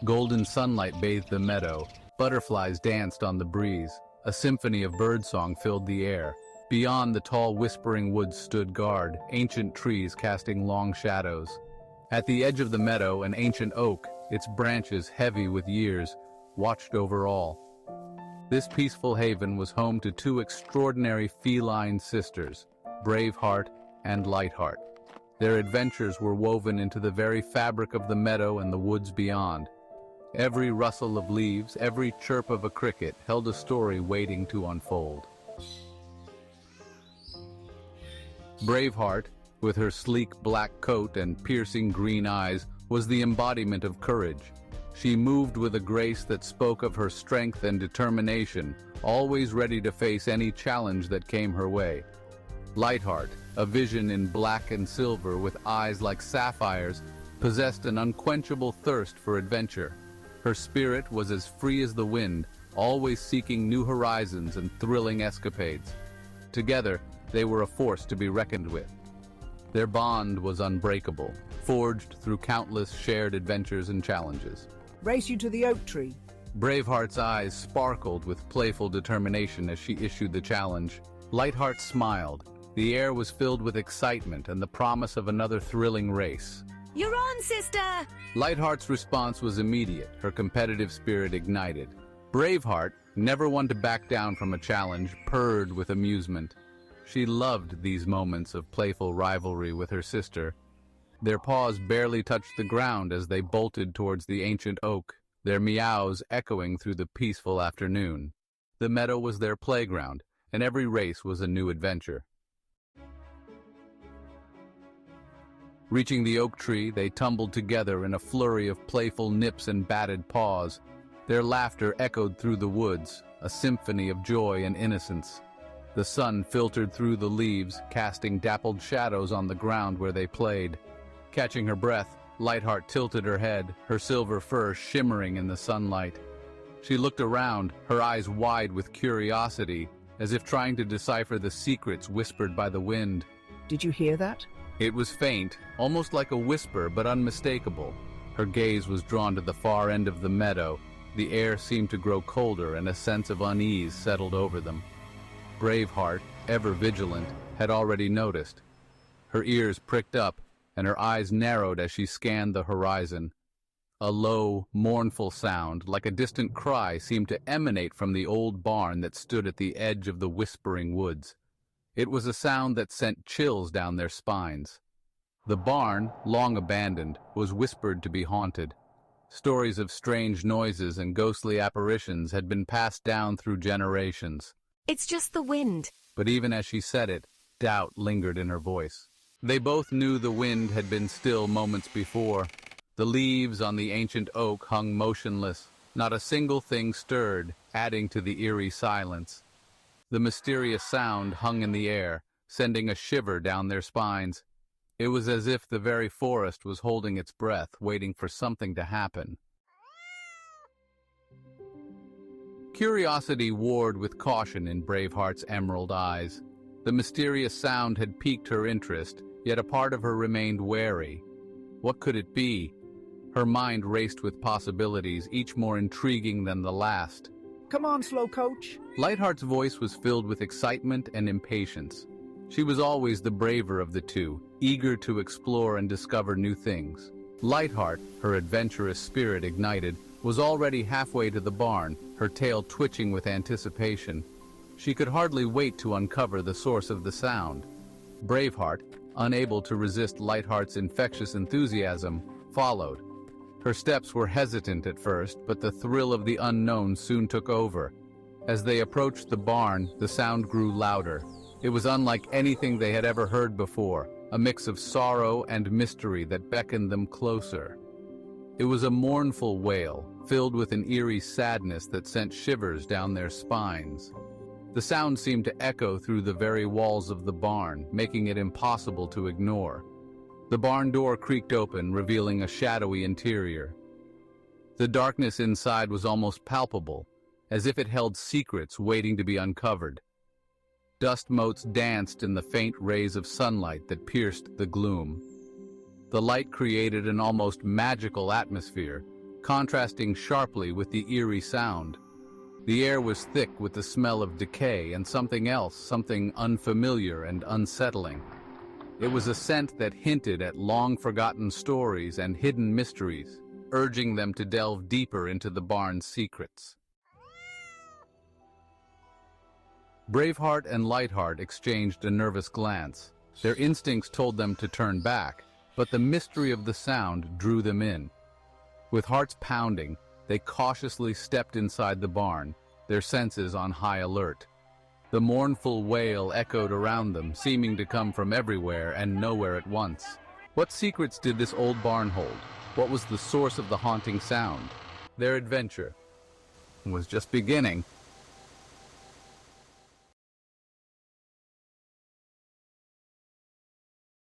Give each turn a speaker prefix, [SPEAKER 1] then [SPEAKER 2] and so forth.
[SPEAKER 1] Golden sunlight bathed the meadow, butterflies danced on the breeze, a symphony of birdsong filled the air. Beyond the tall whispering woods stood guard, ancient trees casting long shadows. At the edge of the meadow, an ancient oak, its branches heavy with years, watched over all. This peaceful haven was home to two extraordinary feline sisters, Braveheart and Lightheart. Their adventures were woven into the very fabric of the meadow and the woods beyond. Every rustle of leaves, every chirp of a cricket held a story waiting to unfold. Braveheart, with her sleek black coat and piercing green eyes, was the embodiment of courage. She moved with a grace that spoke of her strength and determination, always ready to face any challenge that came her way. Lightheart, a vision in black and silver with eyes like sapphires, possessed an unquenchable thirst for adventure. Her spirit was as free as the wind, always seeking new horizons and thrilling escapades. Together, they were a force to be reckoned with. Their bond was unbreakable, forged through countless shared adventures and challenges.
[SPEAKER 2] Race you to the oak tree.
[SPEAKER 1] Braveheart's eyes sparkled with playful determination as she issued the challenge. Lightheart smiled. The air was filled with excitement and the promise of another thrilling race.
[SPEAKER 3] You're on, sister!
[SPEAKER 1] Lightheart's response was immediate, her competitive spirit ignited. Braveheart, never one to back down from a challenge, purred with amusement. She loved these moments of playful rivalry with her sister. Their paws barely touched the ground as they bolted towards the ancient oak, their meows echoing through the peaceful afternoon. The meadow was their playground, and every race was a new adventure. Reaching the oak tree, they tumbled together in a flurry of playful nips and batted paws. Their laughter echoed through the woods, a symphony of joy and innocence. The sun filtered through the leaves, casting dappled shadows on the ground where they played. Catching her breath, Lightheart tilted her head, her silver fur shimmering in the sunlight. She looked around, her eyes wide with curiosity, as if trying to decipher the secrets whispered by the wind.
[SPEAKER 2] Did you hear that?
[SPEAKER 1] It was faint, almost like a whisper, but unmistakable. Her gaze was drawn to the far end of the meadow. The air seemed to grow colder and a sense of unease settled over them. Braveheart, ever vigilant, had already noticed. Her ears pricked up, and her eyes narrowed as she scanned the horizon. A low, mournful sound, like a distant cry, seemed to emanate from the old barn that stood at the edge of the whispering woods. It was a sound that sent chills down their spines. The barn, long abandoned, was whispered to be haunted. Stories of strange noises and ghostly apparitions had been passed down through generations.
[SPEAKER 3] It's just the wind.
[SPEAKER 1] But even as she said it, doubt lingered in her voice. They both knew the wind had been still moments before. The leaves on the ancient oak hung motionless. Not a single thing stirred, adding to the eerie silence. The mysterious sound hung in the air, sending a shiver down their spines. It was as if the very forest was holding its breath, waiting for something to happen. Curiosity warred with caution in Braveheart's emerald eyes. The mysterious sound had piqued her interest, yet a part of her remained wary. What could it be? Her mind raced with possibilities, each more intriguing than the last.
[SPEAKER 2] Come on, slow coach.
[SPEAKER 1] Lightheart's voice was filled with excitement and impatience. She was always the braver of the two, eager to explore and discover new things. Lightheart, her adventurous spirit ignited, was already halfway to the barn, her tail twitching with anticipation. She could hardly wait to uncover the source of the sound. Braveheart, unable to resist Lightheart's infectious enthusiasm, followed. Her steps were hesitant at first, but the thrill of the unknown soon took over. As they approached the barn, the sound grew louder. It was unlike anything they had ever heard before, a mix of sorrow and mystery that beckoned them closer. It was a mournful wail, filled with an eerie sadness that sent shivers down their spines. The sound seemed to echo through the very walls of the barn, making it impossible to ignore. The barn door creaked open, revealing a shadowy interior. The darkness inside was almost palpable, as if it held secrets waiting to be uncovered. Dust motes danced in the faint rays of sunlight that pierced the gloom. The light created an almost magical atmosphere, contrasting sharply with the eerie sound. The air was thick with the smell of decay and something else, something unfamiliar and unsettling. It was a scent that hinted at long-forgotten stories and hidden mysteries, urging them to delve deeper into the barn's secrets. Braveheart and Lightheart exchanged a nervous glance. Their instincts told them to turn back, but the mystery of the sound drew them in. With hearts pounding, they cautiously stepped inside the barn, their senses on high alert. The mournful wail echoed around them, seeming to come from everywhere and nowhere at once. What secrets did this old barn hold? What was the source of the haunting sound? Their adventure was just beginning.